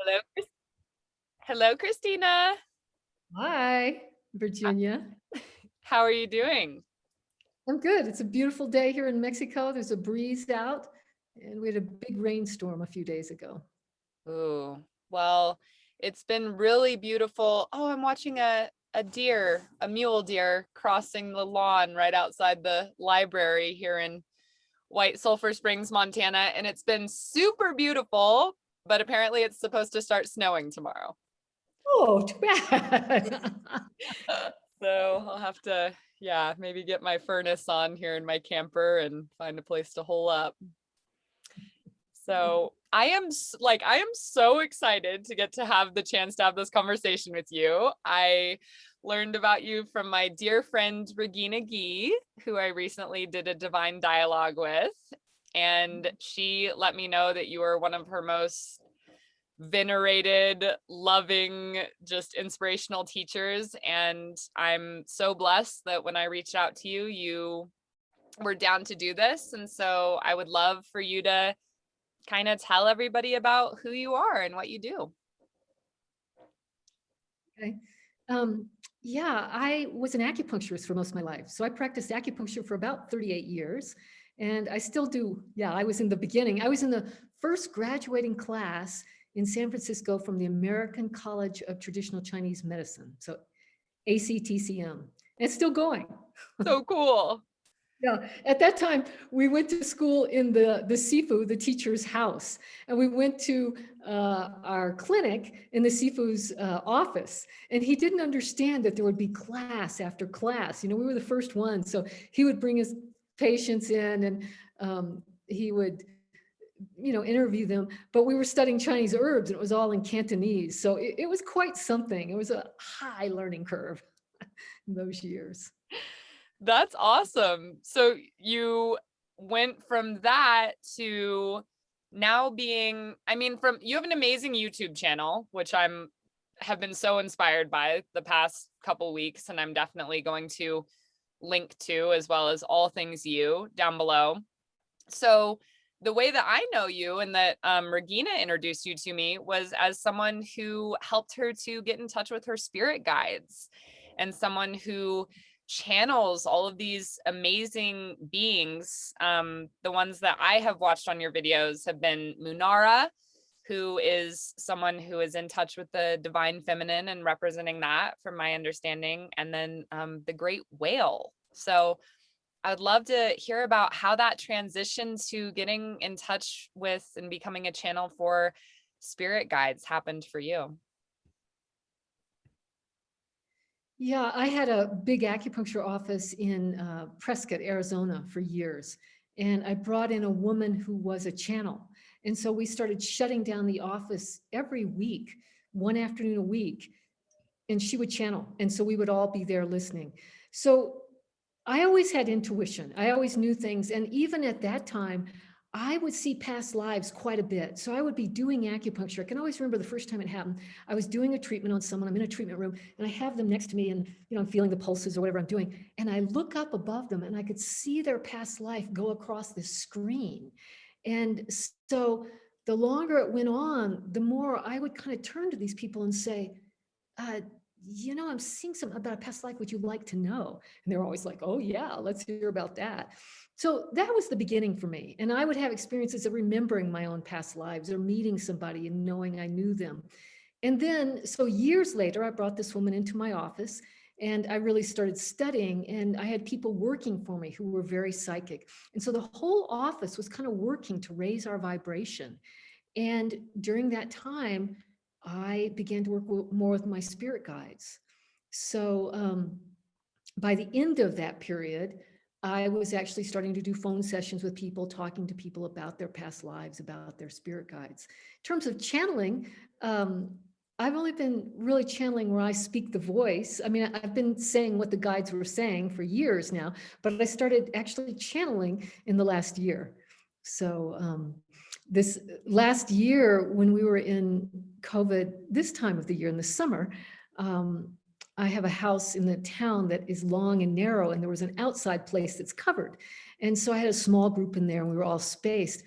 Hello, hello, Kristina. Hi, Uh, Virginia. How are you doing? I'm good. It's a beautiful day here in Mexico. There's a breeze out, and we had a big rainstorm a few days ago. Ooh, well, it's been really beautiful. Oh, I'm watching a deer, a mule deer crossing the lawn right outside the library here in White Sulphur Springs, Montana, and it's been super beautiful, but apparently it's supposed to start snowing tomorrow. Oh, too bad. So I'll have to, yeah, maybe get my furnace on here in my camper and find a place to hole up. So I am so excited to get to have the chance to have this conversation with you. I learned about you from my dear friend Regina Gee, who I recently did a divine dialogue with. And she let me know that you are one of her most venerated, loving, just inspirational teachers. And I'm so blessed that when I reached out to you, you were down to do this. And so I would love for you to kind of tell everybody about who you are and what you do. Okay. Um, yeah, I was an acupuncturist for most of my life. So I practiced acupuncture for about 38 years. And I still do. Yeah, I was in the beginning. I was in the first graduating class in San Francisco from the American College of Traditional Chinese Medicine. So ACTCM. And it's still going. So cool. Yeah, at that time, we went to school in the Sifu, the teacher's house, and we went to our clinic in the Sifu's office, and he didn't understand that there would be class after class. You know, we were the first ones, so he would bring his patients in, and he would, you know, interview them. But we were studying Chinese herbs, and it was all in Cantonese, so it was quite something. It was a high learning curve in those years. That's awesome. So you went from that to now being, I mean, from you have an amazing YouTube channel, which I'm have been so inspired by the past couple weeks, and I'm definitely going to link to, as well as all things you down below. So the way that I know you and that Regina introduced you to me was as someone who helped her to get in touch with her spirit guides and someone who channels all of these amazing beings. The ones that I have watched on your videos have been Munara, who is someone who is in touch with the divine feminine and representing that from my understanding, and then the great whale. So I would love to hear about how that transition to getting in touch with and becoming a channel for spirit guides happened for you. Yeah, I had a big acupuncture office in Prescott, Arizona for years. And I brought in a woman who was a channel. And so we started shutting down the office every week, one afternoon a week, and she would channel. And so we would all be there listening. So I always had intuition. I always knew things. And even at that time, I would see past lives quite a bit. So I would be doing acupuncture. I can always remember the first time it happened. I was doing a treatment on someone. I'm in a treatment room and I have them next to me and, you know, I'm feeling the pulses or whatever I'm doing. And I look up above them and I could see their past life go across this screen. And so the longer it went on, the more I would kind of turn to these people and say, uh, you know, I'm seeing something about a past life. Would you like to know? And they're always like, oh, yeah, let's hear about that. So that was the beginning for me. And I would have experiences of remembering my own past lives or meeting somebody and knowing I knew them. And then, so years later, I brought this woman into my office and I really started studying, and I had people working for me who were very psychic. And so the whole office was kind of working to raise our vibration. And during that time, I began to work more with my spirit guides. So by the end of that period, I was actually starting to do phone sessions with people, talking to people about their past lives, about their spirit guides. In terms of channeling, I've only been really channeling where I speak the voice. I mean, I've been saying what the guides were saying for years now, but I started actually channeling in the last year. So this last year, when we were in COVID, this time of the year in the summer, I have a house in the town that is long and narrow, and there was an outside place that's covered. And so I had a small group in there and we were all spaced.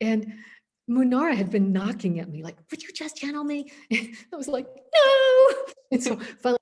And Munara had been knocking at me like, would you just channel me? I was like, no. And so finally,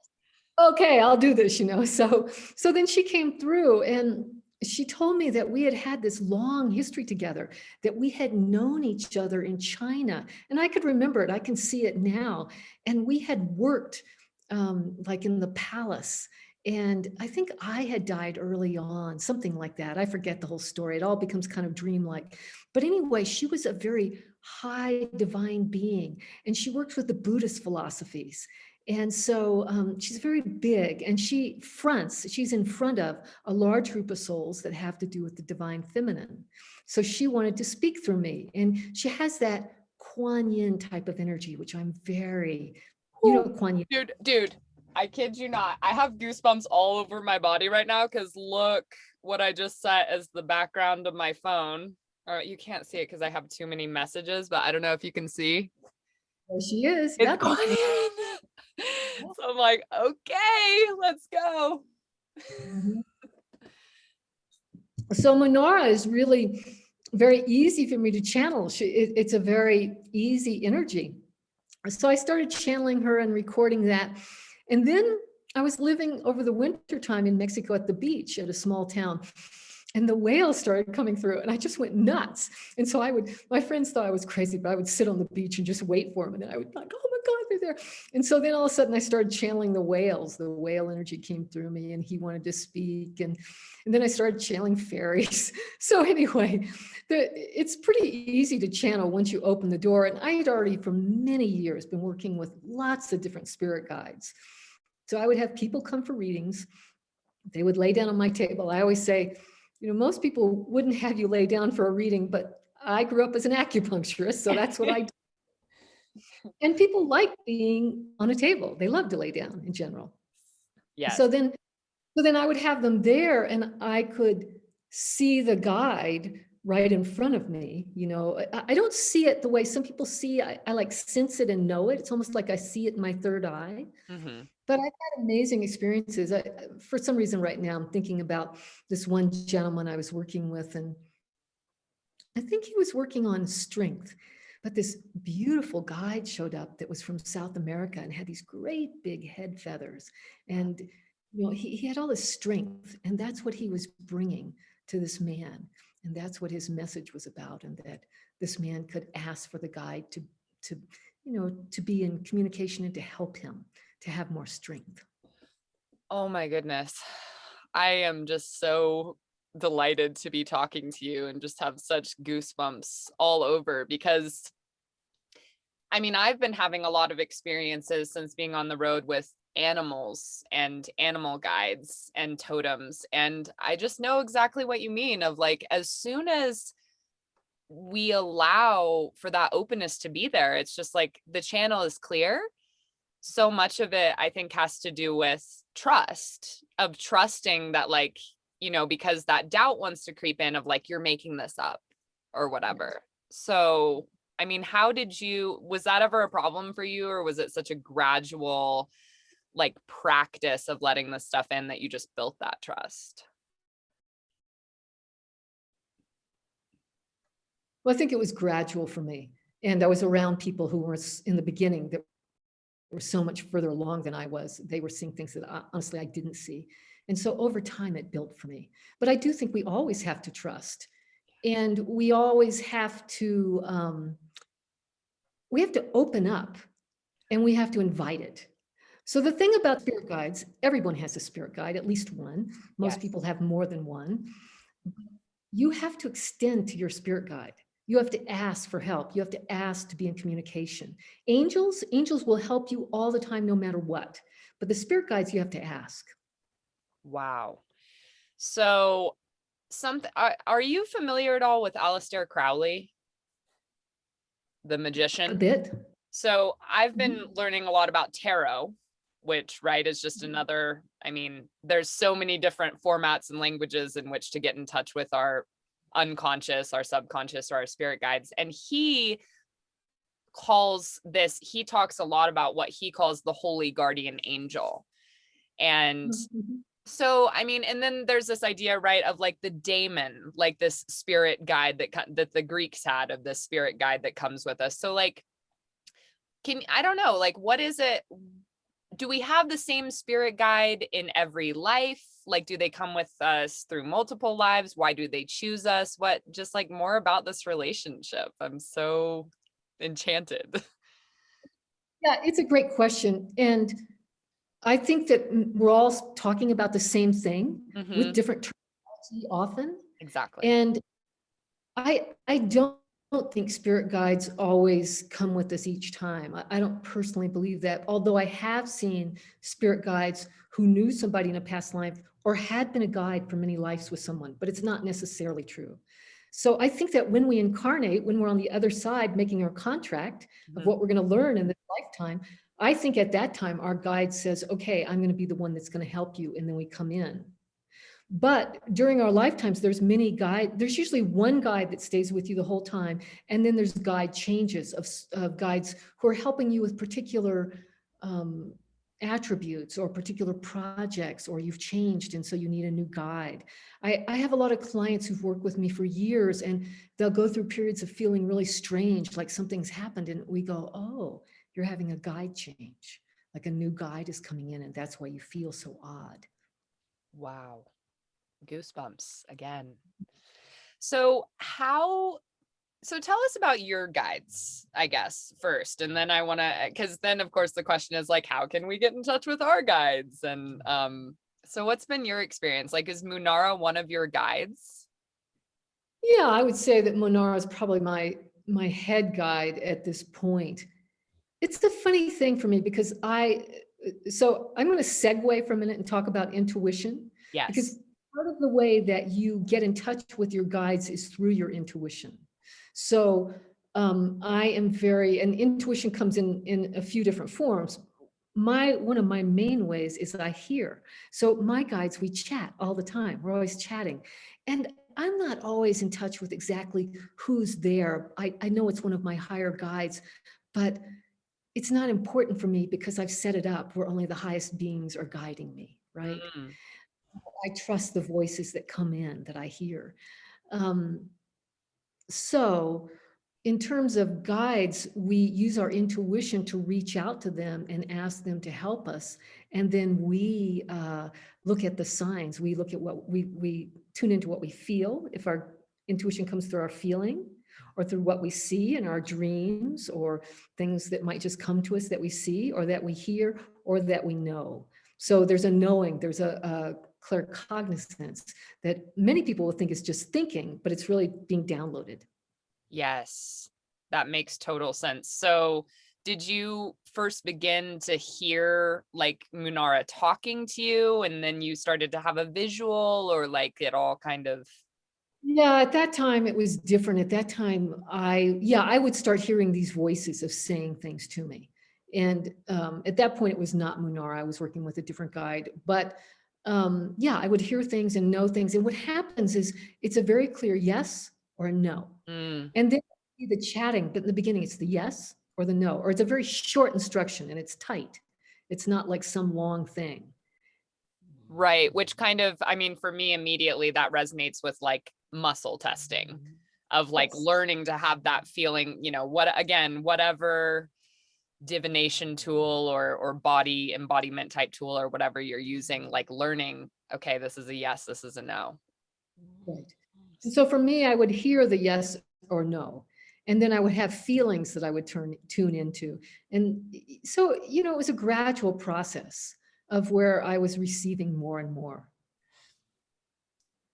okay, I'll do this, So then she came through and she told me that we had had this long history together, that we had known each other in China. And I could remember it, I can see it now. And we had worked like in the palace. And I think I had died early on, something like that. I forget the whole story. It all becomes kind of dreamlike. But anyway, she was a very high divine being, and she worked with the Buddhist philosophies. And so she's very big, and she's in front of a large group of souls that have to do with the divine feminine. So she wanted to speak through me, and she has that Kuan Yin type of energy, which I'm very, Kuan Yin. Dude, I kid you not. I have goosebumps all over my body right now because look what I just set as the background of my phone. Or you can't see it because I have too many messages, but I don't know if you can see. There she is. It's going in. So I'm like, okay, let's go. So Manara is really very easy for me to channel. It's a very easy energy. So I started channeling her and recording that. And then I was living over the winter time in Mexico at the beach at a small town. And the whales started coming through and I just went nuts. And so my friends thought I was crazy, but I would sit on the beach and just wait for them. And then I would like, oh my God, they're there. And so then all of a sudden I started channeling the whales. The whale energy came through me and he wanted to speak. And then I started channeling fairies. So anyway, it's pretty easy to channel once you open the door. And I had already for many years been working with lots of different spirit guides. So I would have people come for readings. They would lay down on my table. I always say, most people wouldn't have you lay down for a reading, but I grew up as an acupuncturist, so that's what I do. And people like being on a table. They love to lay down in general. Yeah. So then I would have them there and I could see the guide right in front of me. I don't see it the way some people see. I like sense it and know it. It's almost like I see it in my third eye. Mm-hmm. But I've had amazing experiences. For some reason right now, I'm thinking about this one gentleman I was working with, and I think he was working on strength. But this beautiful guide showed up that was from South America and had these great big head feathers. And he had all this strength, and that's what he was bringing to this man. And that's what his message was about, and that this man could ask for the guide to be in communication and to help him to have more strength. Oh my goodness. I am just so delighted to be talking to you and just have such goosebumps all over because I've been having a lot of experiences since being on the road with animals and animal guides and totems. And I just know exactly what you mean of like, as soon as we allow for that openness to be there, it's just like the channel is clear. So much of it, I think, has to do with trust, of trusting that, like, because that doubt wants to creep in of like, you're making this up or whatever. So, was that ever a problem for you, or was it such a gradual, like, practice of letting this stuff in that you just built that trust? Well, I think it was gradual for me. And I was around people who were in the beginning that were so much further along than I was. They were seeing things that honestly I didn't see. And so over time it built for me. But I do think we always have to trust. And we always have to open up, and we have to invite it. So the thing about spirit guides, everyone has a spirit guide, at least one. Most people have more than one. You have to extend to your spirit guide. You have to ask for help. You have to ask to be in communication. Angels will help you all the time, no matter what. But the spirit guides, you have to ask. Wow. So are you familiar at all with Aleister Crowley, the magician? A bit. So I've been learning a lot about tarot, which, right, is just another, there's so many different formats and languages in which to get in touch with our unconscious, our subconscious, or our spirit guides. And he talks a lot about what he calls the holy guardian angel. And So, I mean, and then there's this idea, right, of like the daemon, like this spirit guide that the Greeks had, of this spirit guide that comes with us. So like, I don't know, like, what is it? Do we have the same spirit guide in every life? Like, do they come with us through multiple lives? Why do they choose us? What, just like more about this relationship. I'm so enchanted. Yeah, it's a great question. And I think that we're all talking about the same thing with Hmm. different terminology often. Exactly. And I don't think spirit guides always come with us each time. I don't personally believe that, although I have seen spirit guides who knew somebody in a past life or had been a guide for many lives with someone, but it's not necessarily true. So I think that when we incarnate, when we're on the other side making our contract of Mhm. what we're going to learn in this lifetime, I think at that time our guide says, okay, I'm going to be the one that's going to help you. And then we come in. But during our lifetimes, there's usually one guide that stays with you the whole time. And then there's guide changes of guides who are helping you with particular um, attributes or particular projects, or you've changed. And so you need a new guide. I have a lot of clients who've worked with me for years, and they'll go through periods of feeling really strange, like something's happened. And we go, oh, you're having a guide change. Like a new guide is coming in, and that's why you feel so odd. Wow. Goosebumps again. So so tell us about your guides, I guess, first. And then I want to, because then of course the question is like, how can we get in touch with our guides? And so what's been your experience? Like, is Munara one of your guides? Yeah, I would say that Monara is probably my head guide at this point. It's a funny thing for me because so I'm going to segue for a minute and talk about intuition, Yes. because part of the way that you get in touch with your guides is through your intuition. So I am and intuition comes in a few different forms. One of my main ways is that I hear. So my guides, we chat all the time. We're always chatting. And I'm not always in touch with exactly who's there. I know it's one of my higher guides, but it's not important for me because I've set it up where only the highest beings are guiding me, right? Mm, I trust the voices that come in that I hear. Um, so in terms of guides, we use our intuition to reach out to them and ask them to help us. And then we look at the signs. We look at what we tune into what we feel. If our intuition comes through our feeling or through what we see in our dreams, or things that might just come to us that we see or that we hear or that we know. So there's a knowing, there's a claircognizance that many people will think is just thinking, but it's really being downloaded. yes, that makes total sense. So did you first begin to hear like Munara talking to you, and then you started to have a visual, or like it all kind of? Yeah, at that time it was different. At that time, I would start hearing these voices of saying things to me. And at that point, it was not Munara. I was working with a different guide. But yeah, I would hear things and know things. And what happens is it's a very clear yes or a no. Mm. And then the chatting, but in the beginning, it's the yes or the no, or it's a very short instruction and it's tight. It's not like some long thing. Right, which kind of, I mean, for me immediately that resonates with like muscle testing, of like Yes. learning to have that feeling, what, again, whatever divination tool or body embodiment type tool or whatever you're using, like learning, okay, this is a yes, this is a no. Right. And so for me, I would hear the yes or no. And then I would have feelings that I would tune into. And so, it was a gradual process of where I was receiving more and more.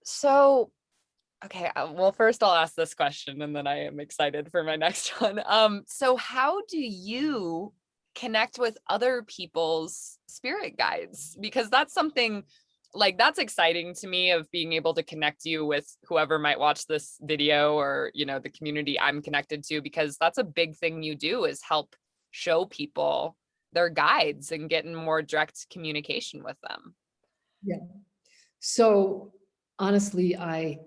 So, okay, well, first I'll ask this question and then I am excited for my next one. So how do you connect with other people's spirit guides? Because that's something like that's exciting to me, of being able to connect you with whoever might watch this video, or, the community I'm connected to, because that's a big thing you do, is help show people their guides and get in more direct communication with them. Yeah. So honestly, I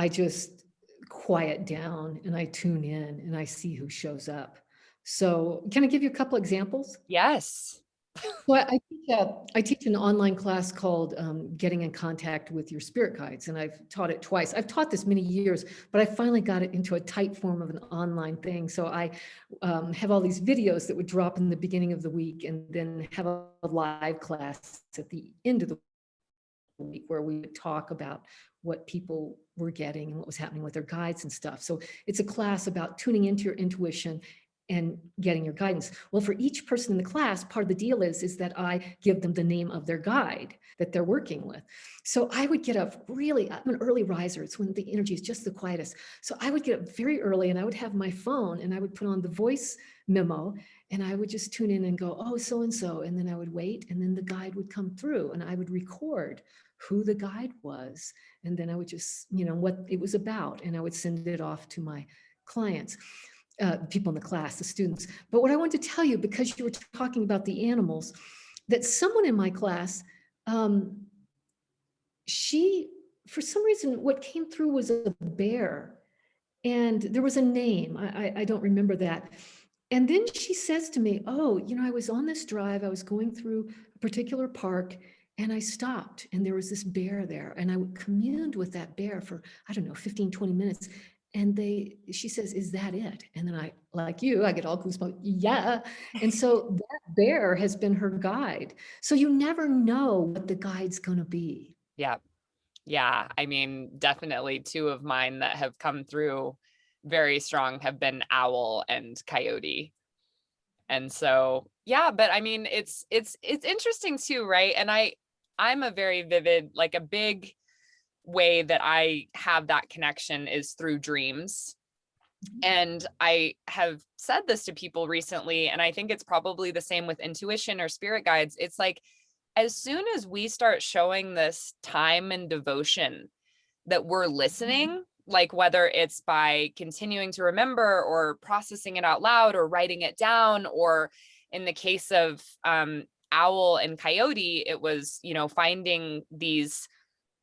just quiet down and I tune in and I see who shows up. So can I give you a couple examples? Yes. Well, I teach an online class called Getting in Contact with Your Spirit Guides, and I've taught it twice. I've taught this many years, but I finally got it into a tight form of an online thing. So I have all these videos that would drop in the beginning of the week, and then have a live class at the end of the week where we would talk about what people were getting and what was happening with their guides and stuff. So it's a class about tuning into your intuition and getting your guidance. Well, for each person in the class, part of the deal is that I give them the name of their guide that they're working with. So I would get up really, I'm an early riser. It's when the energy is just the quietest. So I would get up very early and I would have my phone and I would put on the voice memo and I would just tune in and go, oh, so-and-so. And then I would wait and then the guide would come through and I would record who the guide was. And then I would just, what it was about. And I would send it off to my clients, people in the class, the students. But what I want to tell you, because you were talking about the animals, that someone in my class, she, for some reason, what came through was a bear. And there was a name, I don't remember that. And then she says to me, oh, I was on this drive, I was going through a particular park and I stopped and there was this bear there and I communed with that bear for, I don't know, 15, 20 minutes. And she says, is that it? And then I, like you, I get all goosebumps. Yeah. And so that bear has been her guide. So you never know what the guide's going to be. Yeah. Yeah. I mean, definitely two of mine that have come through very strong have been owl and coyote. And so, yeah, but I mean, it's interesting too, right? And I'm a very vivid, like a big way that I have that connection is through dreams. And I have said this to people recently, and I think it's probably the same with intuition or spirit guides. It's like, as soon as we start showing this time and devotion that we're listening, like whether it's by continuing to remember or processing it out loud or writing it down, or in the case of owl and coyote, it was, finding these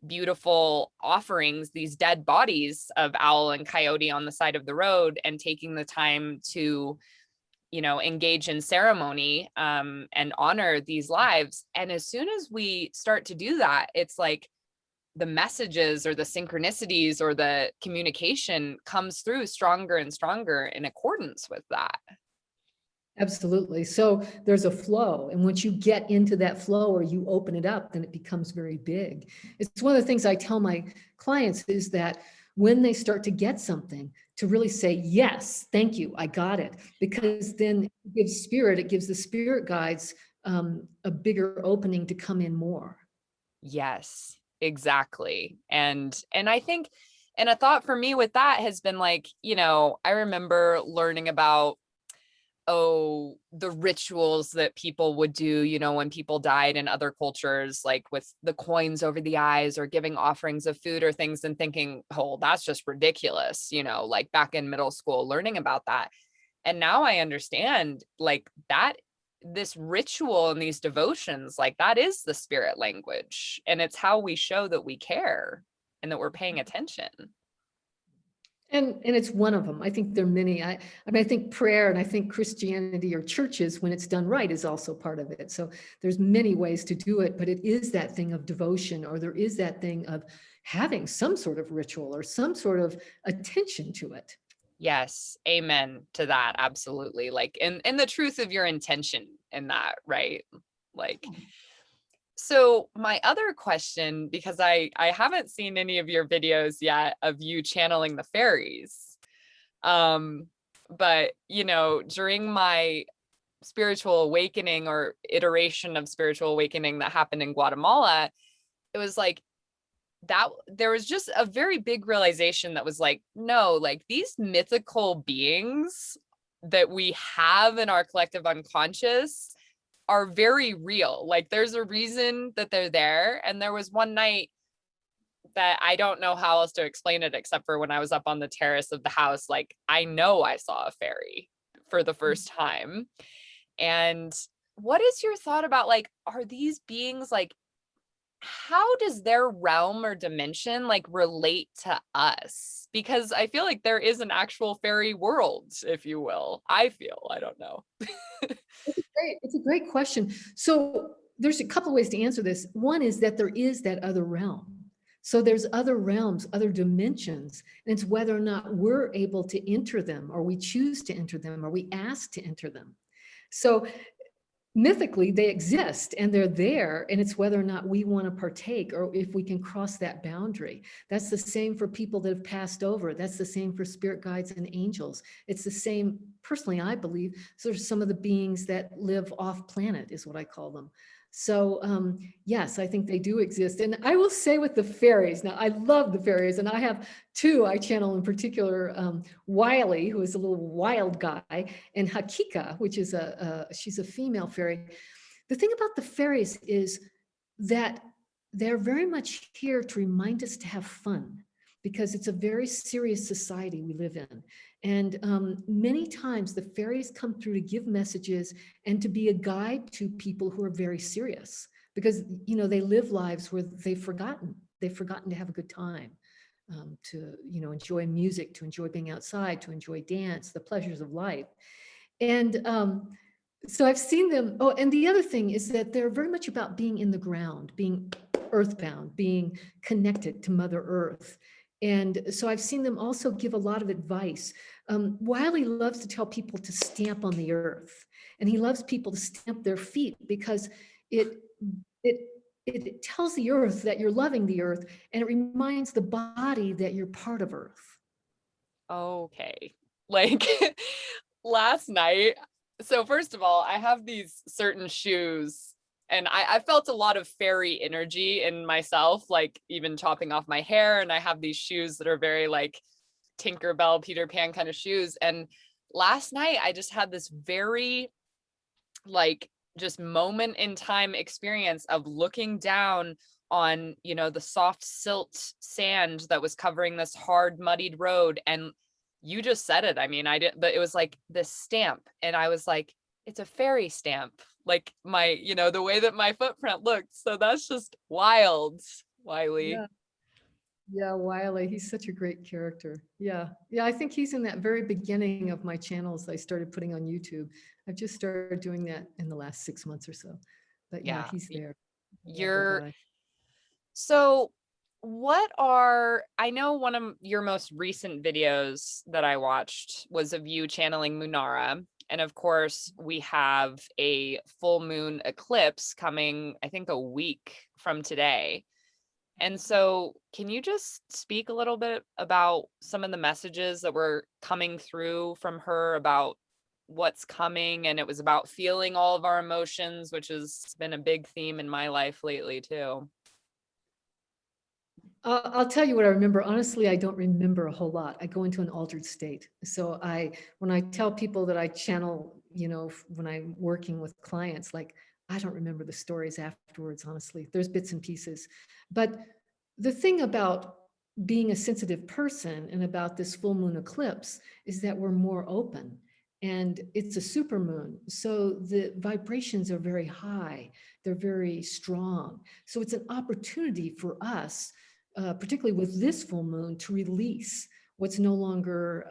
beautiful offerings, these dead bodies of owl and coyote on the side of the road, and taking the time to engage in ceremony and honor these lives. And as soon as we start to do that, it's like the messages or the synchronicities or the communication comes through stronger and stronger in accordance with that. Absolutely. So there's a flow. And once you get into that flow or you open it up, then it becomes very big. It's one of the things I tell my clients is that when they start to get something, to really say, yes, thank you, I got it. Because then it gives the spirit guides a bigger opening to come in more. Yes, exactly. And I think, and a thought for me with that has been like, I remember learning about the rituals that people would do, when people died in other cultures, like with the coins over the eyes or giving offerings of food or things, and thinking, oh, that's just ridiculous, like back in middle school, learning about that. And now I understand like that this ritual and these devotions, like that is the spirit language. And it's how we show that we care and that we're paying attention. And it's one of them. I think there are many. I mean, I think prayer and I think Christianity or churches, when it's done right, is also part of it. So there's many ways to do it, but it is that thing of devotion, or there is that thing of having some sort of ritual or some sort of attention to it. Yes, amen to that. Absolutely. Like, and the truth of your intention in that, right? Like, so my other question, because I haven't seen any of your videos yet of you channeling the fairies. But during my spiritual awakening or iteration of spiritual awakening that happened in Guatemala, it was like that there was just a very big realization that was like, no, like these mythical beings that we have in our collective unconscious are very real. Like there's a reason that they're there. And there was one night that I don't know how else to explain it except for when I was up on the terrace of the house, like I know I saw a fairy for the first time. And what is your thought about like, are these beings like, how does their realm or dimension like relate to us? Because I feel like there is an actual fairy world, if you will. I don't know. It's a great question. So there's a couple ways to answer this. One is that there is that other realm. So there's other realms, other dimensions, and it's whether or not we're able to enter them, or we choose to enter them, or we ask to enter them. So mythically they exist and they're there, and it's whether or not we want to partake, or if we can cross that boundary. That's the same for people that have passed over. That's the same for spirit guides and angels. It's the same, personally, I believe. So there's some of the beings that live off planet, is what I call them. So yes, I think they do exist. And I will say with the fairies, now I love the fairies, and I have two I channel in particular, Wiley, who is a little wild guy, and Hakika, which is she's a female fairy. The thing about the fairies is that they're very much here to remind us to have fun, because it's a very serious society we live in. And many times the fairies come through to give messages and to be a guide to people who are very serious, because, you know, they live lives where they've forgotten to have a good time, to, you know, enjoy music, to enjoy being outside, to enjoy dance, the pleasures of life. And so I've seen them. Oh, and the other thing is that they're very much about being in the ground, being earthbound, being connected to Mother Earth. And so I've seen them also give a lot of advice. Wiley loves to tell people to stamp on the earth, and he loves people to stamp their feet, because it it it tells the earth that you're loving the earth, and it reminds the body that you're part of earth. Okay. Like last night. So first of all, I have these certain shoes, and I felt a lot of fairy energy in myself, like even chopping off my hair. And I have these shoes that are very like Tinkerbell, Peter Pan kind of shoes. And last night I just had this very like just moment in time experience of looking down on, you know, the soft silt sand that was covering this hard muddied road. And you just said it. I mean, I didn't, but it was like this stamp, and I was like, it's a fairy stamp, like my, you know, the way that my footprint looked. So that's just wild, Wiley. Yeah. Yeah, Wiley, he's such a great character. Yeah. Yeah, I think he's in that very beginning of my channels I started putting on YouTube. I've just started doing that in the last 6 months or so. But yeah, Yeah. he's there. I love that You're guy. so what are, I know one of your most recent videos that I watched was of you channeling Munara. And of course, we have a full moon eclipse coming, I think, a week from today. And so, can you just speak a little bit about some of the messages that were coming through from her about what's coming? And it was about feeling all of our emotions, which has been a big theme in my life lately, too. I'll tell you what I remember. Honestly, I don't remember a whole lot. I go into an altered state. So when I tell people that I channel, you know, when I'm working with clients, like, I don't remember the stories afterwards, honestly. There's bits and pieces. But the thing about being a sensitive person and about this full moon eclipse is that we're more open, and it's a super moon. So the vibrations are very high. They're very strong. So it's an opportunity for us, particularly with this full moon, to release what's no longer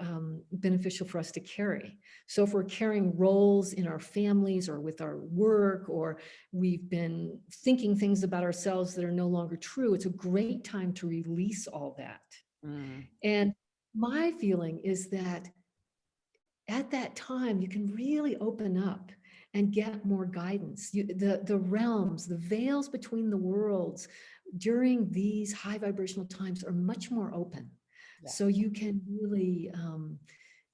beneficial for us to carry. So if we're carrying roles in our families or with our work, or we've been thinking things about ourselves that are no longer true, it's a great time to release all that. Mm, And my feeling is that at that time, you can really open up and get more guidance. The realms, the veils between the worlds during these high vibrational times are much more open. So yes. you can really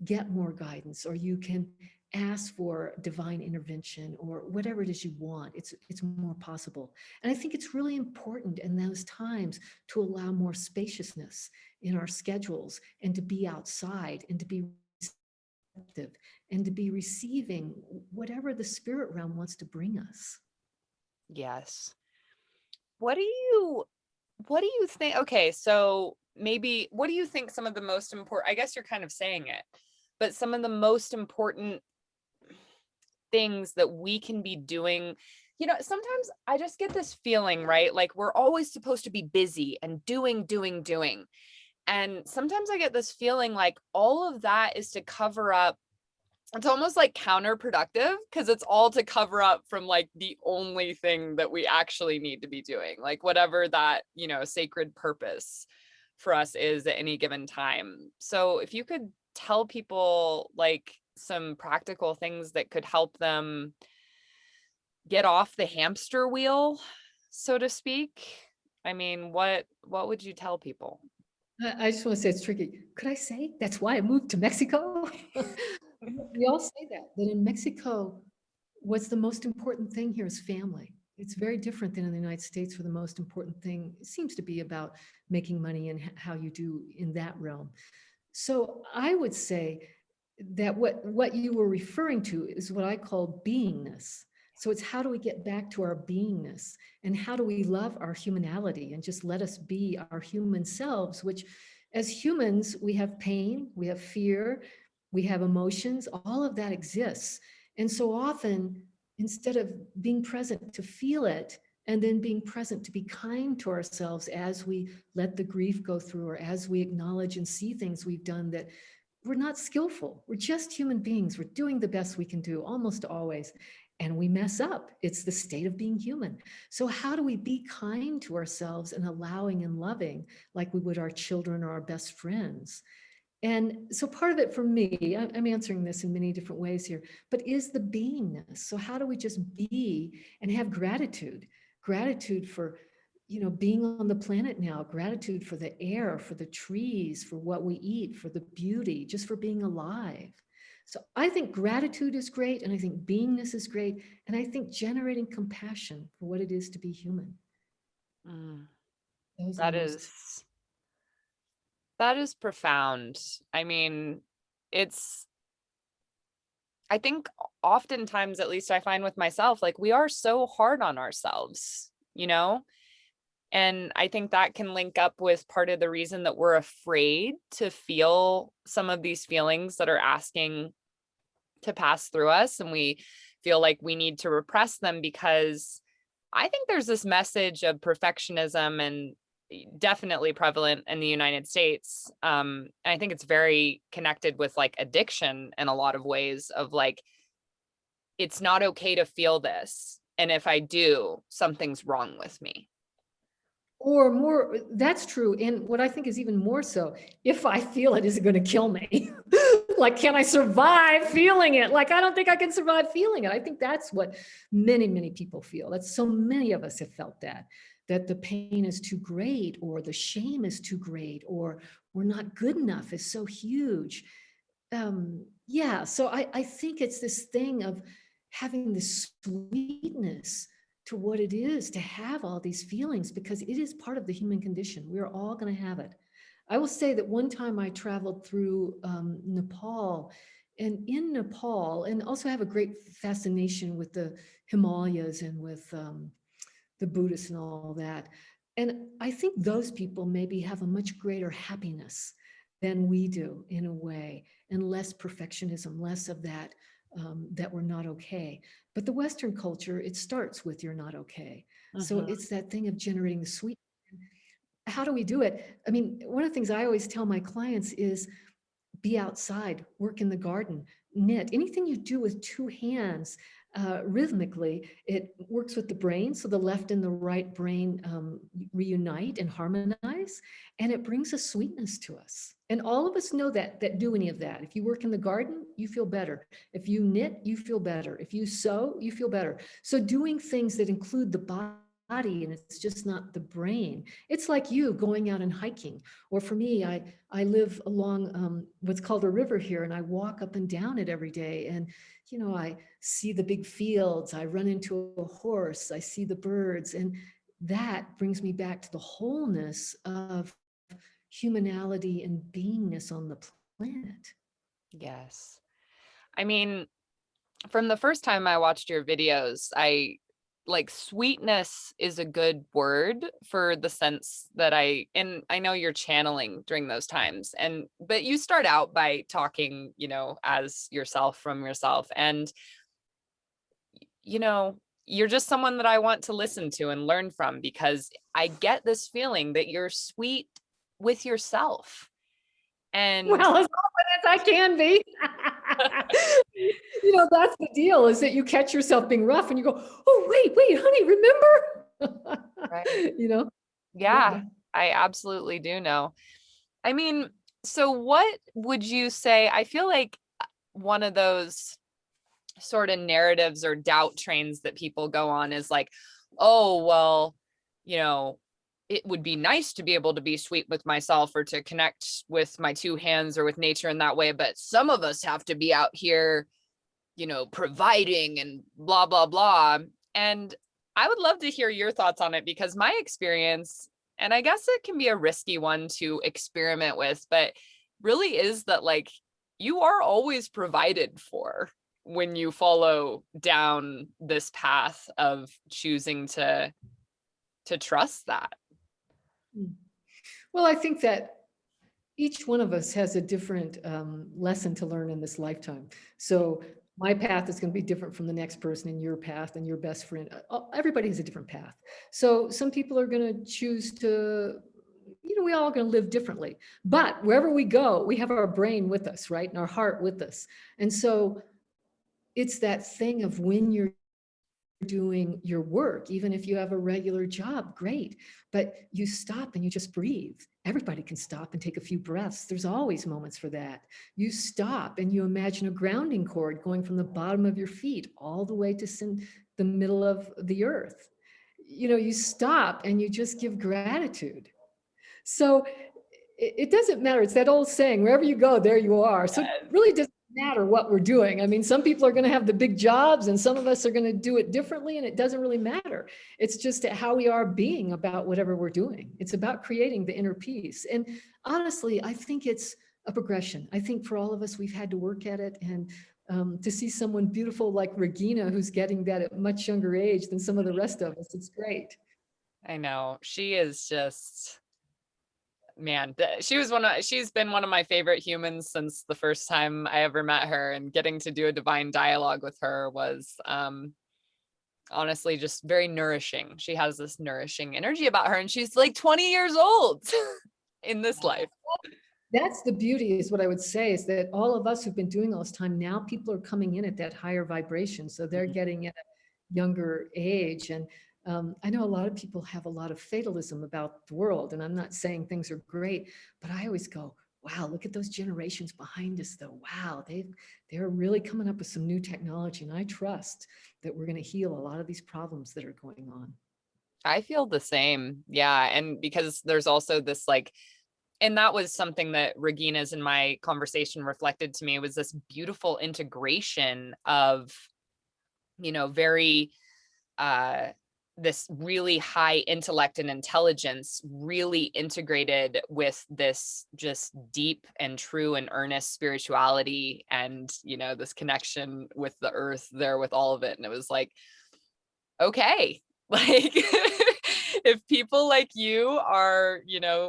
get more guidance, or you can ask for divine intervention, or whatever it is you want. It's more possible. And I think it's really important in those times to allow more spaciousness in our schedules, and to be outside, and to be receptive, and to be receiving whatever the spirit realm wants to bring us. Yes. What do you what do you think? Okay, so maybe what do you think some of the most important, I guess you're kind of saying it, but some of the most important things that we can be doing. You know, sometimes I just get this feeling, right? Like we're always supposed to be busy and doing, doing, doing. And sometimes I get this feeling like all of that is to cover up it's almost like counterproductive because it's all to cover up from like the only thing that we actually need to be doing, like whatever that, sacred purpose for us is at any given time. So if you could tell people like some practical things that could help them get off the hamster wheel, so to speak, I mean, what would you tell people? I just want to say it's tricky. Could I say that's why I moved to Mexico? We all say that in Mexico, what's the most important thing here is family. It's very different than in the United States, where the most important thing seems to be about making money and how you do in that realm. So I would say that what you were referring to is what I call beingness. So it's how do we get back to our beingness, and how do we love our humanality and just let us be our human selves, which as humans, we have pain, we have fear, we have emotions, all of that exists. And so often, instead of being present to feel it, and then being present to be kind to ourselves as we let the grief go through, or as we acknowledge and see things we've done that we're not skillful. We're just human beings. We're doing the best we can do almost always. And we mess up. It's the state of being human. So how do we be kind to ourselves and allowing and loving like we would our children or our best friends? And so part of it for me, I'm answering this in many different ways here, but is the beingness. So how do we just be and have gratitude? Gratitude for, being on the planet now, gratitude for the air, for the trees, for what we eat, for the beauty, just for being alive. So I think gratitude is great, and I think beingness is great, and I think generating compassion for what it is to be human. Mm, Those are the that most. is that is profound. I mean, it's I think oftentimes, at least I find with myself, like we are so hard on ourselves, you know? And I think that can link up with part of the reason that we're afraid to feel some of these feelings that are asking to pass through us. And we feel like we need to repress them because I think there's this message of perfectionism, and definitely prevalent in the United States. And I think it's very connected with like addiction in a lot of ways of like, it's not okay to feel this. And if I do, something's wrong with me. Or more, that's true. And what I think is even more so, if I feel it, is it going to kill me? Like, can I survive feeling it? Like, I don't think I can survive feeling it. I think that's what many, many people feel. That's so many of us have felt that the pain is too great, or the shame is too great, or we're not good enough is so huge. Yeah, so I think it's this thing of having this sweetness to what it is to have all these feelings, because it is part of the human condition. We're all going to have it. I will say that one time I traveled through Nepal, and in Nepal, and also have a great fascination with the Himalayas and with the Buddhists and all that. And I think those people maybe have a much greater happiness than we do in a way, and less perfectionism, less of that, that we're not okay. But the Western culture, it starts with you're not okay. So Mhm. it's that thing of generating the sweet. How do we do it? I mean, one of the things I always tell my clients is be outside, work in the garden, knit, anything you do with two hands rhythmically, it works with the brain. So the left and the right brain reunite and harmonize, and it brings a sweetness to us. And all of us know that do any of that. If you work in the garden, you feel better. If you knit, you feel better. If you sew, you feel better. So doing things that include the body, and it's just not the brain. It's like you going out and hiking. Or for me, I live along what's called a river here, and I walk up and down it every day. And, I see the big fields, I run into a horse, I see the birds, and that brings me back to the wholeness of humanality and beingness on the planet. Yes. I mean, from the first time I watched your videos, I like sweetness is a good word for the sense that and I know you're channeling during those times. But you start out by talking, as yourself from yourself. And, you know, you're just someone that I want to listen to and learn from, because I get this feeling that you're sweet with yourself. And Well, as open as I can be. That's the deal, is that you catch yourself being rough and you go, oh, wait, honey, remember? Right. You know? Yeah, Yeah. I absolutely do know. I mean, so what would you say? I feel like one of those sort of narratives or doubt trains that people go on is like, oh, well, you know, it would be nice to be able to be sweet with myself or to connect with my two hands or with nature in that way. But some of us have to be out here, providing and blah, blah, blah. And I would love to hear your thoughts on it, because my experience, and I guess it can be a risky one to experiment with, but really is that like you are always provided for when you follow down this path of choosing to trust that. Hmm. Well, I think that each one of us has a different lesson to learn in this lifetime. So my path is going to be different from the next person in your path and your best friend. Everybody has a different path. So some people are going to choose to, we all are going to live differently. But wherever we go, we have our brain with us, right? And our heart with us. And so it's that thing of when you're doing your work, even if you have a regular job, great, but you stop and you just breathe. Everybody can stop and take a few breaths. There's always moments for that. You stop and you imagine a grounding cord going from the bottom of your feet all the way to the middle of the earth. You stop and you just give gratitude. So it doesn't matter. It's that old saying, wherever you go, there you are. So it really doesn't matter what we're doing. I mean, some people are going to have the big jobs and some of us are going to do it differently, and it doesn't really matter. It's just how we are being about whatever we're doing. It's about creating the inner peace. And honestly, I think it's a progression. I think for all of us, we've had to work at it. And to see someone beautiful like Regina, who's getting that at a much younger age than some of the rest of us, it's great. I know. She is just, man, she's been one of my favorite humans since the first time I ever met her, and getting to do a divine dialogue with her was honestly just very nourishing. She has this nourishing energy about her, and she's like 20 years old in this life. That's the beauty, is what I would say, is that all of us who've been doing all this time, now people are coming in at that higher vibration. So they're getting at a younger age. And I know a lot of people have a lot of fatalism about the world. And I'm not saying things are great, but I always go, wow, look at those generations behind us though. Wow, they're really coming up with some new technology. And I trust that we're going to heal a lot of these problems that are going on. I feel the same. Yeah. And because there's also this like, and that was something that Regina's in my conversation reflected to me, was this beautiful integration of, very, this really high intellect and intelligence really integrated with this just deep and true and earnest spirituality, and, this connection with the earth there with all of it. And it was like, okay, like if people like you are,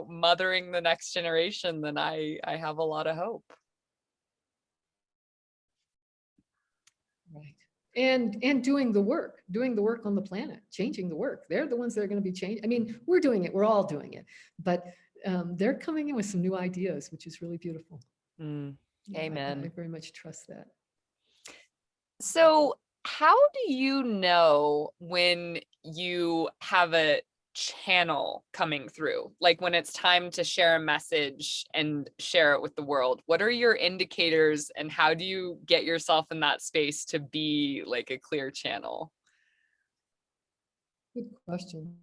mothering the next generation, then I have a lot of hope. Right. And doing the work on the planet, changing the work. They're the ones that are going to be changed. I mean, we're doing it. We're all doing it. But they're coming in with some new ideas, which is really beautiful. Amen. I very much trust that. So how do you know when you have a channel coming through? Like when it's time to share a message and share it with the world? What are your indicators, and how do you get yourself in that space to be like a clear channel? Good question.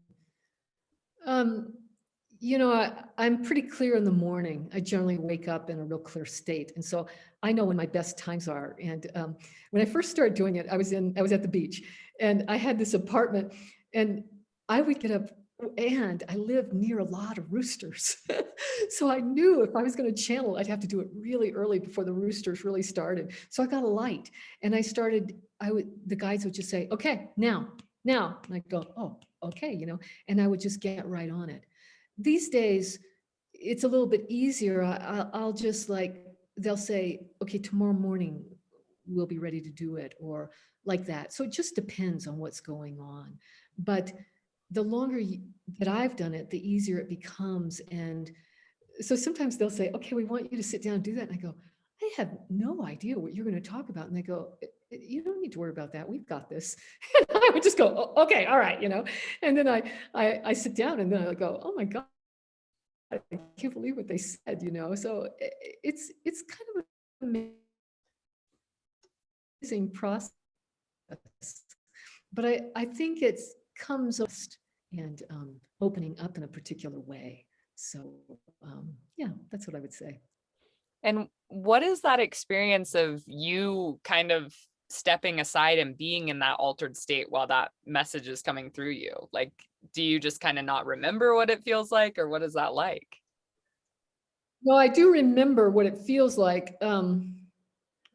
I'm pretty clear in the morning. I generally wake up in a real clear state. And so I know when my best times are. And when I first started doing it, I was at the beach and I had this apartment, and I would get up, and I lived near a lot of roosters. So I knew if I was going to channel, I'd have to do it really early before the roosters really started. So I got a light and the guides would just say, okay, now. And I'd go, oh, okay, and I would just get right on it. These days, it's a little bit easier. I'll just they'll say, okay, tomorrow morning we'll be ready to do it, or like that. So it just depends on what's going on. But the longer that I've done it, the easier it becomes. And so sometimes they'll say, okay, we want you to sit down and do that. And I go, I have no idea what you're going to talk about. And they go, you don't need to worry about that. We've got this. And I would just go, "Oh, okay, all right, And then I sit down and then I go, oh my God, I can't believe what they said, So it's kind of an amazing process, but I think it comes and opening up in a particular way. So yeah, that's what I would say. And what is that experience of you kind of stepping aside and being in that altered state while that message is coming through you? Like, do you just kind of not remember what it feels like, or what is that like? Well, I do remember what it feels like. I'm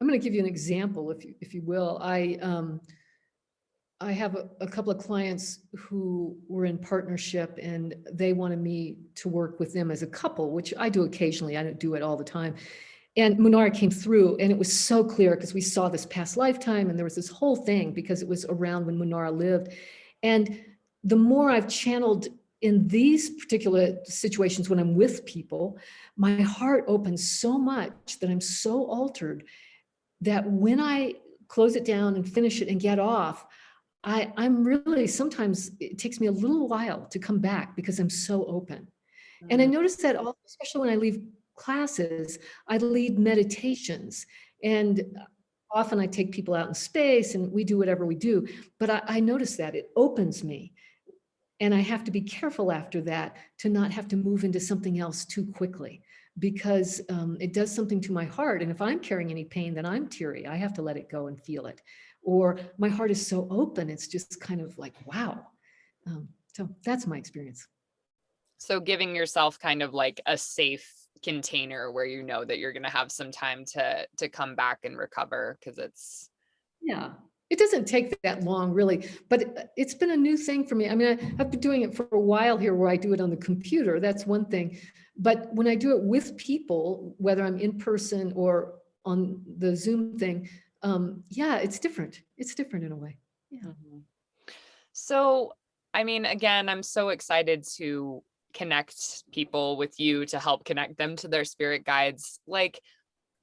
going to give you an example, if you will. I have a couple of clients who were in partnership and they wanted me to work with them as a couple, which I do occasionally. I don't do it all the time. And Munara came through and it was so clear because we saw this past lifetime and there was this whole thing because it was around when Munara lived. And the more I've channeled in these particular situations when I'm with people, my heart opens so much that I'm so altered that when I close it down and finish it and get off, I'm really, sometimes it takes me a little while to come back because I'm so open. And I noticed that also, especially when I leave classes, I lead meditations and often I take people out in space and we do whatever we do. But I notice that it opens me and I have to be careful after that to not have to move into something else too quickly because it does something to my heart. And if I'm carrying any pain, then I'm teary. I have to let it go and feel it. Or my heart is so open, it's just kind of like, wow. So that's my experience. So giving yourself kind of like a safe container where you know that you're going to have some time to come back and recover, because it's Yeah, it doesn't take that long really, but it's been a new thing for me. I mean, I've been doing it for a while here where I do it on the computer. That's one thing. But when I do it with people, whether I'm in person or on the Zoom thing, yeah, it's different. It's different in a way. Yeah. Mhm. So, I mean, again, I'm so excited to connect people with you to help connect them to their spirit guides. Like,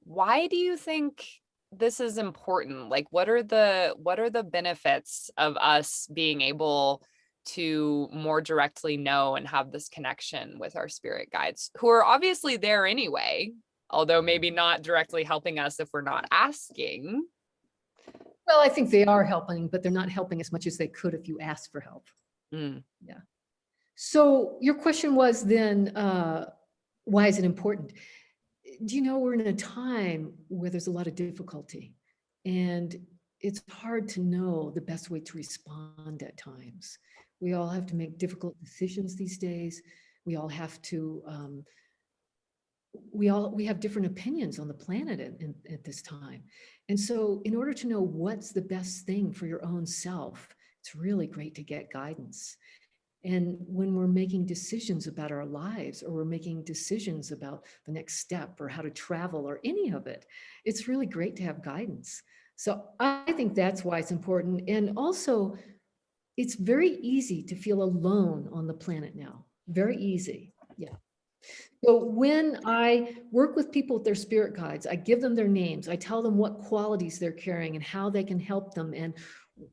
why do you think this is important? Like, what are the benefits of us being able to more directly know and have this connection with our spirit guides, who are obviously there anyway, although maybe not directly helping us if we're not asking? Well, I think they are helping, but they're not helping as much as they could if you asked for help. Mm. Yeah. So your question was then, why is it important? Do you know we're in a time where there's a lot of difficulty and it's hard to know the best way to respond at times. We all have to make difficult decisions these days. We all have to, we have different opinions on the planet at this time. And so in order to know what's the best thing for your own self, it's really great to get guidance. And when we're making decisions about our lives or we're making decisions about the next step or how to travel or any of it, it's really great to have guidance. So I think that's why it's important. And also, it's very easy to feel alone on the planet now. Very easy. Yeah. So when I work with people with their spirit guides, I give them their names. I tell them what qualities they're carrying and how they can help them and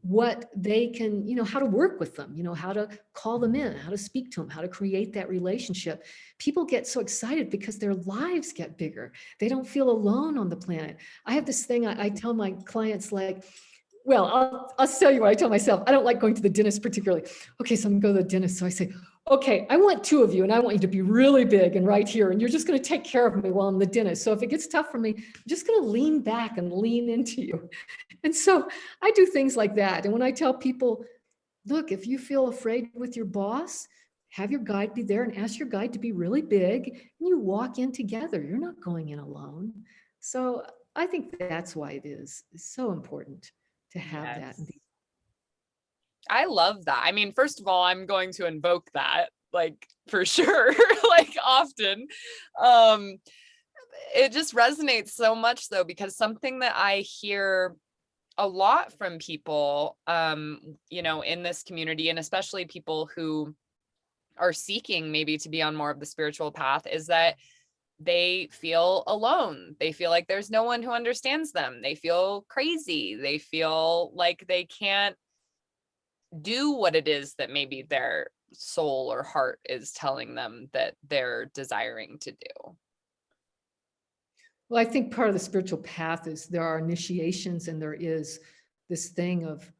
what they can, how to work with them, how to call them in, how to speak to them, how to create that relationship. People get so excited because their lives get bigger. They don't feel alone on the planet. I have this thing I tell my clients like, well, I'll tell you what I tell myself. I don't like going to the dentist particularly. Okay, so I'm going to go to the dentist. So I say, okay, I want two of you and I want you to be really big and right here. And you're just going to take care of me while I'm the dentist. So if it gets tough for me, I'm just going to lean back and lean into you. And so I do things like that. And when I tell people, look, if you feel afraid with your boss, have your guide be there and ask your guide to be really big and you walk in together. You're not going in alone. So I think that's why it is so important to have that. Yes. I love that. I mean, first of all, I'm going to invoke that, like, for sure, like often. Um, it just resonates so much though, because something that I hear a lot from people, in this community, and especially people who are seeking maybe to be on more of the spiritual path, is that they feel alone. They feel like there's no one who understands them. They feel crazy. They feel like they can't do what it is that maybe their soul or heart is telling them that they're desiring to do. Well, I think part of the spiritual path is there are initiations, and there is this thing of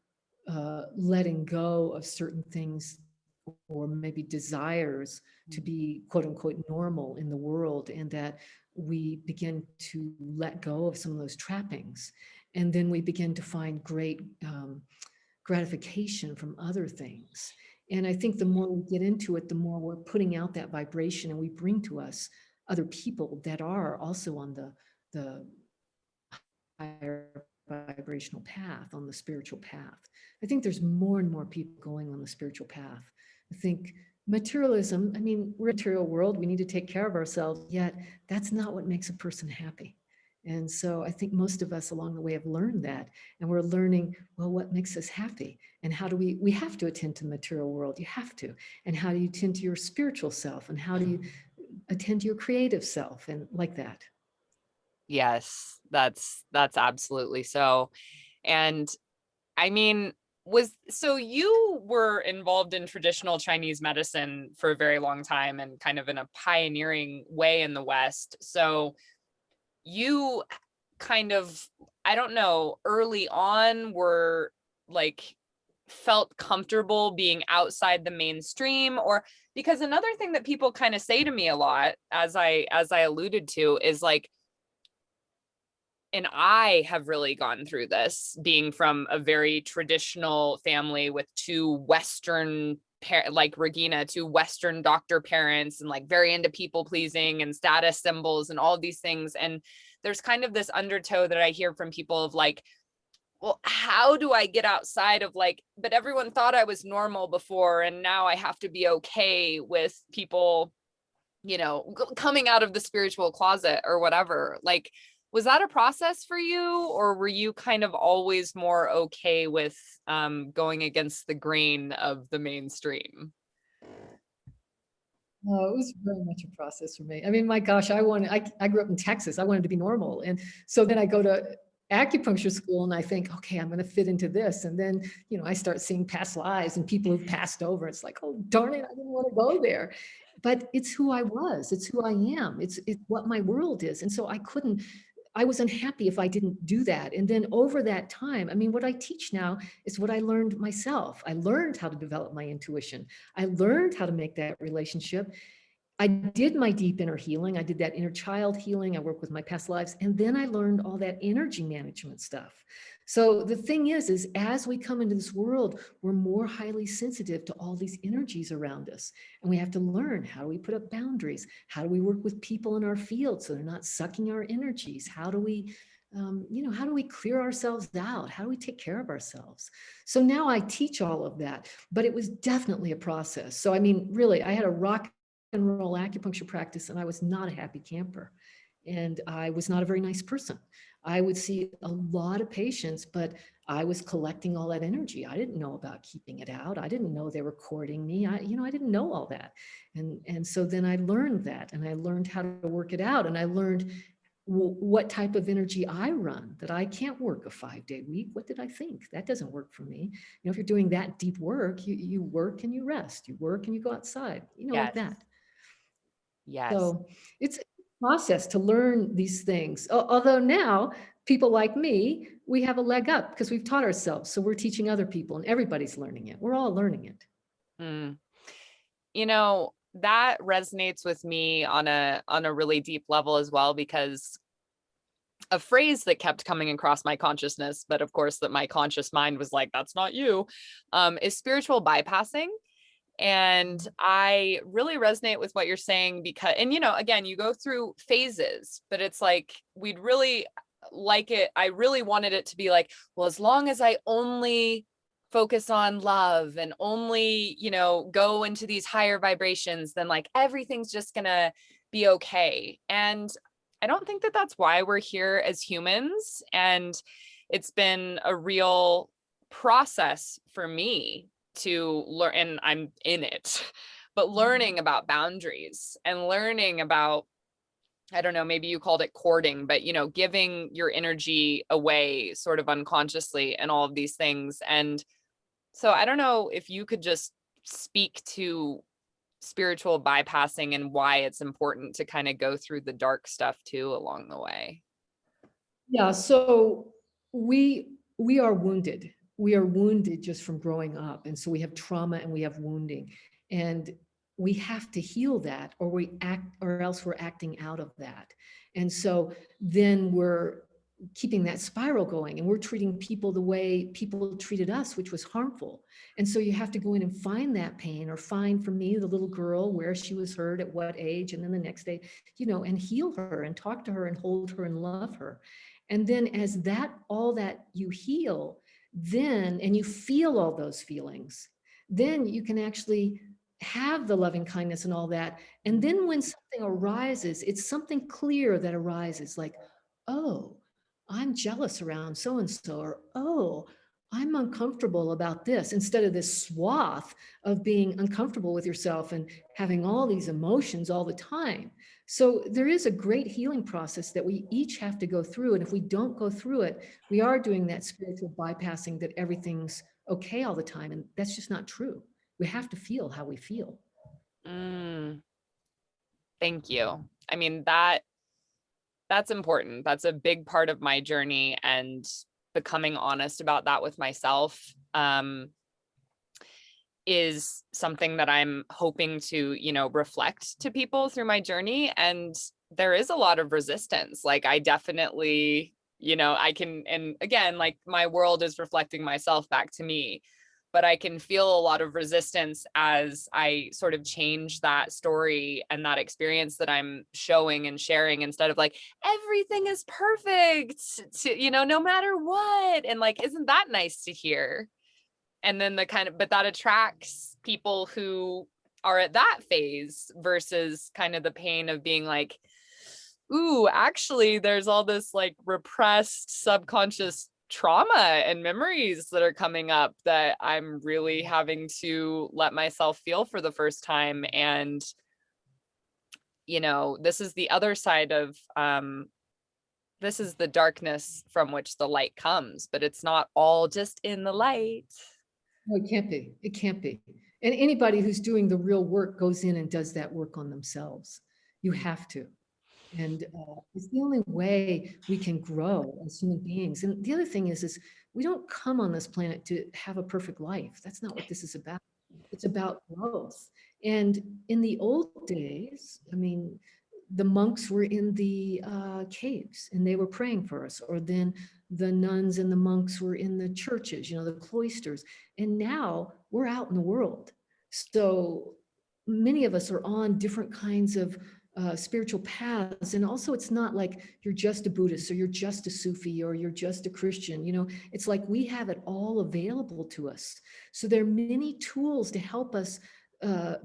letting go of certain things, or maybe desires to be quote unquote normal in the world, and that we begin to let go of some of those trappings. And then we begin to find great gratification from other things. And I think the more we get into it, the more we're putting out that vibration, and we bring to us other people that are also on the higher vibrational path, on the spiritual path. I think there's more and more people going on the spiritual path. I think materialism, I mean, we're a material world, we need to take care of ourselves, yet that's not what makes a person happy. And so I think most of us along the way have learned that, and we're learning, well, what makes us happy? And how do we have to attend to the material world, you have to. And how do you attend to your spiritual self? And how do you attend to your creative self? And like that. Yes, that's absolutely so. And I mean, so you were involved in traditional Chinese medicine for a very long time and kind of in a pioneering way in the West. So you kind of, I don't know, early on were like felt comfortable being outside the mainstream, or because another thing that people kind of say to me a lot, as I alluded to, is like, and I have really gone through this being from a very traditional family with two Western, like Regina, two Western doctor parents, and like very into people pleasing and status symbols and all these things. And there's kind of this undertow that I hear from people of like, well, how do I get outside of like, but everyone thought I was normal before, and now I have to be okay with people, you know, coming out of the spiritual closet or whatever. Like, was that a process for you, or were you kind of always more okay with going against the grain of the mainstream? No, it was very much a process for me. I mean, my gosh, I grew up in Texas. I wanted to be normal. And so then I go to acupuncture school and I think, okay, I'm going to fit into this. And then, I start seeing past lives and people who've passed over. It's like, oh, darn it, I didn't want to go there. But it's who I was. It's who I am. It's what my world is. And so I was unhappy if I didn't do that. And then over that time, I mean, what I teach now is what I learned myself. I learned how to develop my intuition. I learned how to make that relationship. I did my deep inner healing. I did that inner child healing. I work with my past lives. And then I learned all that energy management stuff. So the thing is as we come into this world, we're more highly sensitive to all these energies around us. And we have to learn, how do we put up boundaries? How do we work with people in our field so they're not sucking our energies? How do we how do we clear ourselves out? How do we take care of ourselves? So now I teach all of that, but it was definitely a process. So, I mean, really, I had a rock and roll acupuncture practice, and I was not a happy camper. And I was not a very nice person. I would see a lot of patients, but I was collecting all that energy. I didn't know about keeping it out. I didn't know they were courting me. I didn't know all that. And so then I learned that, and I learned how to work it out. And I learned what type of energy I run, that I can't work a 5-day week. What did I think? That doesn't work for me. If you're doing that deep work, you work and you rest, you work and you go outside, like Yes. that. Yes. So it's a process to learn these things. Although now people like me, we have a leg up because we've taught ourselves. So we're teaching other people, and everybody's learning it. We're all learning it. Mm. That resonates with me on a really deep level as well, because a phrase that kept coming across my consciousness, but of course that my conscious mind was like, that's not you, is spiritual bypassing. And I really resonate with what you're saying because, and again, you go through phases, but it's like, we'd really like it. I really wanted it to be like, well, as long as I only focus on love and only, go into these higher vibrations, then like everything's just gonna be okay. And I don't think that that's why we're here as humans. And it's been a real process for me to learn, and I'm in it, but learning about boundaries and learning about I don't know, maybe you called it courting, but, giving your energy away sort of unconsciously and all of these things. And so I don't know if you could just speak to spiritual bypassing and why it's important to kind of go through the dark stuff too along the way. Yeah, so we are wounded. We are wounded just from growing up. And so we have trauma and we have wounding. And we have to heal that, or else we're acting out of that. And so then we're keeping that spiral going, and we're treating people the way people treated us, which was harmful. And so you have to go in and find that pain, or find, for me, the little girl, where she was hurt at what age, and then the next day, and heal her and talk to her and hold her and love her. And then as all that you heal, then, and you feel all those feelings, then you can actually have the loving kindness and all that. And then when something arises, it's something clear that arises, like, oh, I'm jealous around so-and-so, or, oh, I'm uncomfortable about this, instead of this swath of being uncomfortable with yourself and having all these emotions all the time. So there is a great healing process that we each have to go through. And if we don't go through it, we are doing that spiritual bypassing, that everything's okay all the time. And that's just not true. We have to feel how we feel. Thank you. I mean, that's important. That's a big part of my journey, and becoming honest about that with myself is something that I'm hoping to, reflect to people through my journey. And there is a lot of resistance. Like, I definitely, I can, and again, like, my world is reflecting myself back to me, but I can feel a lot of resistance as I sort of change that story and that experience that I'm showing and sharing, instead of like, everything is perfect to, no matter what. And like, isn't that nice to hear? And then but that attracts people who are at that phase, versus kind of the pain of being like, ooh, actually, there's all this like repressed subconscious trauma and memories that are coming up that I'm really having to let myself feel for the first time. And, this is the other side of, this is the darkness from which the light comes, but it's not all just in the light. No, it can't be. It can't be. And anybody who's doing the real work goes in and does that work on themselves. You have to. And it's the only way we can grow as human beings. And the other thing is we don't come on this planet to have a perfect life. That's not what this is about. It's about growth. And in the old days, I mean, the monks were in the caves and they were praying for us, or then the nuns and the monks were in the churches, the cloisters. And now we're out in the world. So many of us are on different kinds of spiritual paths. And also, it's not like you're just a Buddhist, or you're just a Sufi, or you're just a Christian. It's like we have it all available to us. So there are many tools to help us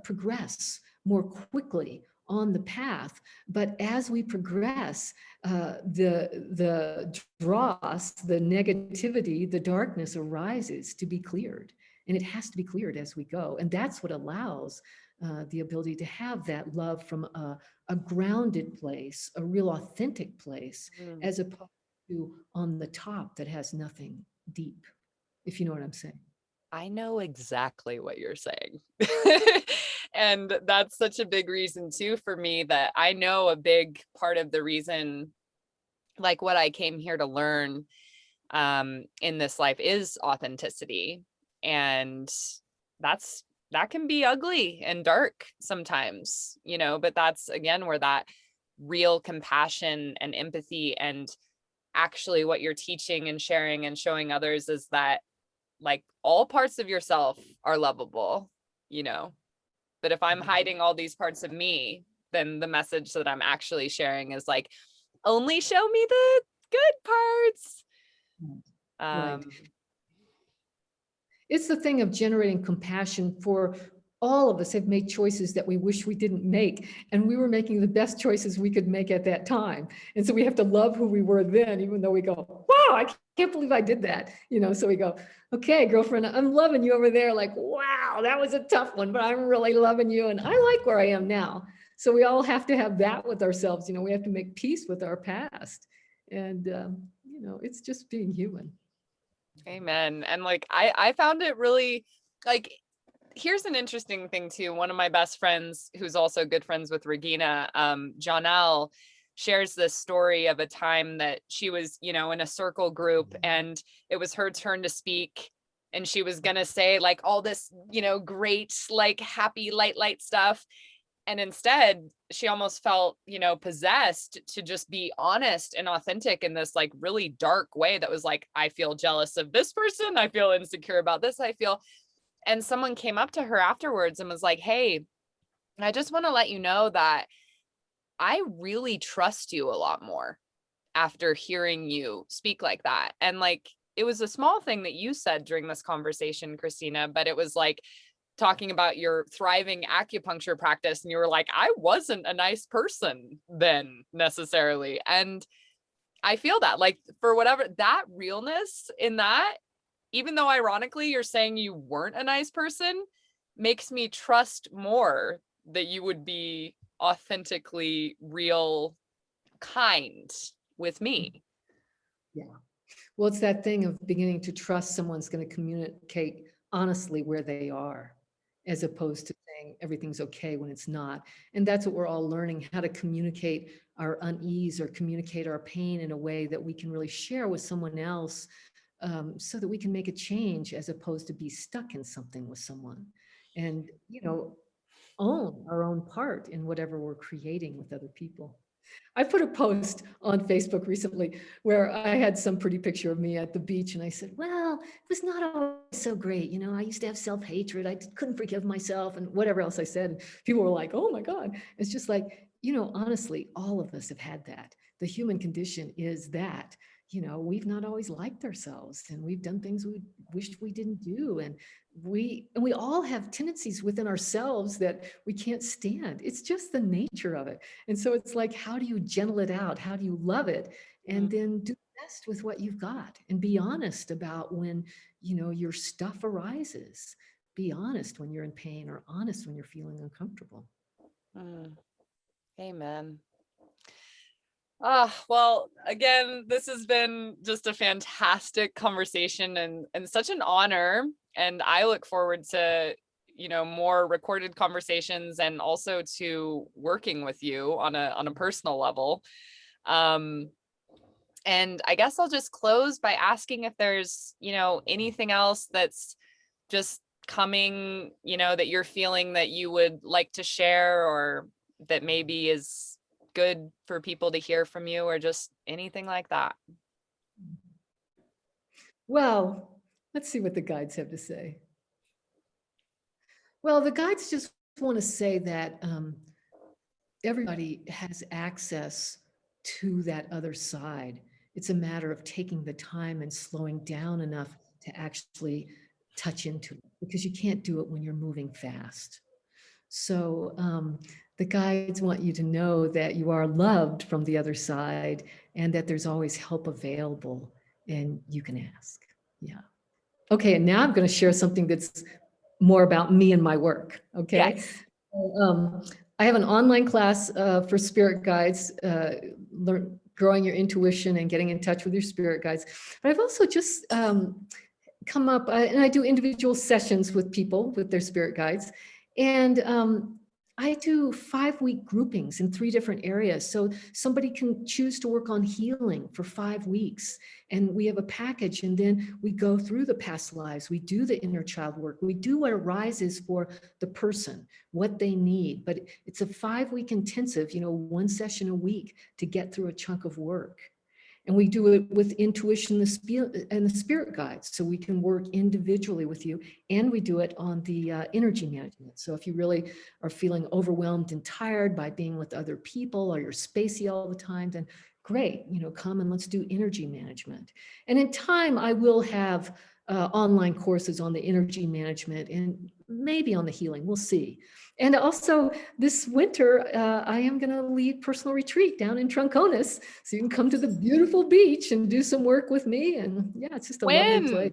progress more quickly on the path. But as we progress, the dross, the negativity, the darkness arises to be cleared. And it has to be cleared as we go. And that's what allows the ability to have that love from a grounded place, a real authentic place, as opposed to on the top that has nothing deep, if you know what I'm saying. I know exactly what you're saying. And that's such a big reason too for me, that I know a big part of the reason, like what I came here to learn in this life, is authenticity. And that can be ugly and dark sometimes, but that's again where that real compassion and empathy, and actually what you're teaching and sharing and showing others, is that like all parts of yourself are lovable, but if I'm hiding all these parts of me, then the message that I'm actually sharing is like, only show me the good parts. Right. It's the thing of generating compassion for all of us have made choices that we wish we didn't make. And we were making the best choices we could make at that time. And so we have to love who we were then, even though we go, wow, I can't believe I did that. So we go, okay, girlfriend, I'm loving you over there. Like, wow, that was a tough one, but I'm really loving you. And I like where I am now. So we all have to have that with ourselves. We have to make peace with our past. And, it's just being human. Amen. And like, I found it really like, here's an interesting thing too. One of my best friends, who's also good friends with Regina, Janelle, shares this story of a time that she was, in a circle group and it was her turn to speak. And she was going to say like all this, great, like happy, light stuff. And instead, she almost felt, possessed to just be honest and authentic in this like really dark way that was like, I feel jealous of this person. I feel insecure about this. And someone came up to her afterwards and was like, hey, I just want to let you know that I really trust you a lot more after hearing you speak like that. And like, it was a small thing that you said during this conversation, Kristina, but it was like talking about your thriving acupuncture practice. And you were like, I wasn't a nice person then necessarily. And I feel that like for whatever that realness in that, even though ironically you're saying you weren't a nice person, makes me trust more that you would be authentically real, kind with me. Yeah. Well, it's that thing of beginning to trust someone's going to communicate honestly where they are, as opposed to saying everything's okay when it's not. And that's what we're all learning, how to communicate our unease or communicate our pain in a way that we can really share with someone else, so that we can make a change as opposed to be stuck in something with someone. And, own our own part in whatever we're creating with other people. I put a post on Facebook recently where I had some pretty picture of me at the beach, and I said, well, it was not always so great. I used to have self-hatred. I couldn't forgive myself and whatever else I said. And people were like, oh my God. It's just like, honestly, all of us have had that. The human condition is that, we've not always liked ourselves, and we've done things we wished we didn't do. And we all have tendencies within ourselves that we can't stand. It's just the nature of it. And so it's like, how do you gentle it out? How do you love it? And then do the best with what you've got, and be honest about when, your stuff arises. Be honest when you're in pain, or honest when you're feeling uncomfortable. Amen. Well, again, this has been just a fantastic conversation and such an honor. And I look forward to, more recorded conversations and also to working with you on a personal level. And I guess I'll just close by asking if there's, anything else that's just coming, that you're feeling that you would like to share, or that maybe is good for people to hear from you, or just anything like that. Well, let's see what the guides have to say. Well, the guides just want to say that everybody has access to that other side. It's a matter of taking the time and slowing down enough to actually touch into it, because you can't do it when you're moving fast. So the guides want you to know that you are loved from the other side, and that there's always help available, and you can ask. Yeah. Okay, and now I'm going to share something that's more about me and my work. Okay. Yes. I have an online class for spirit guides, growing your intuition and getting in touch with your spirit guides. But I've also just come up, and I do individual sessions with people with their spirit guides. And I do 5-week groupings in 3 different areas. So somebody can choose to work on healing for 5 weeks. And we have a package, and then we go through the past lives. We do the inner child work. We do what arises for the person, what they need. But it's a 5-week intensive, 1 session a week to get through a chunk of work. And we do it with intuition and the spirit guides, so we can work individually with you. And we do it on the energy management. So if you really are feeling overwhelmed and tired by being with other people, or you're spacey all the time, then great, come and let's do energy management. And in time, I will have online courses on the energy management, and maybe on the healing, we'll see. And also this winter, I am going to lead personal retreat down in Troncones. So you can come to the beautiful beach and do some work with me. And yeah, it's just a lovely place.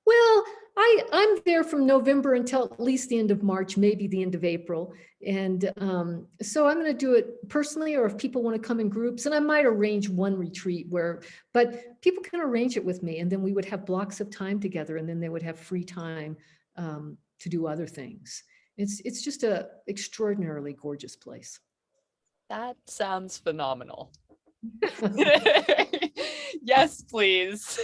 Well, I I'm there from November until at least the end of March, maybe the end of April. And so I'm going to do it personally, or if people want to come in groups, and I might arrange one retreat but people can arrange it with me, and then we would have blocks of time together, and then they would have free time to do other things. It's just a extraordinarily gorgeous place. That sounds phenomenal. Yes, please.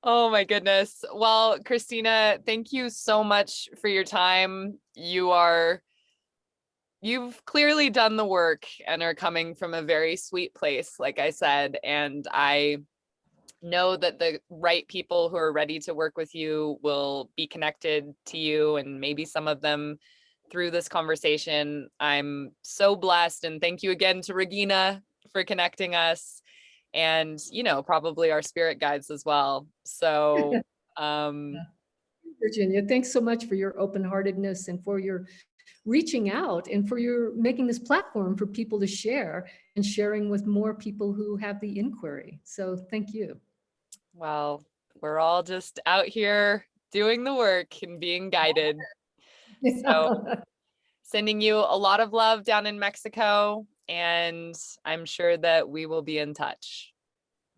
Oh my goodness. Well, Kristina, thank you so much for your time. You've clearly done the work and are coming from a very sweet place, like I said, and I know that the right people who are ready to work with you will be connected to you, and maybe some of them through this conversation. I'm so blessed, and thank you again to Regina for connecting us, and probably our spirit guides as well. So Virginia, thanks so much for your open-heartedness and for your reaching out and for your making this platform for people to share and sharing with more people who have the inquiry. So thank you. Well, we're all just out here doing the work and being guided. So sending you a lot of love down in Mexico, and I'm sure that we will be in touch.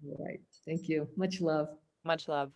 All right. Thank you. Much love. Much love.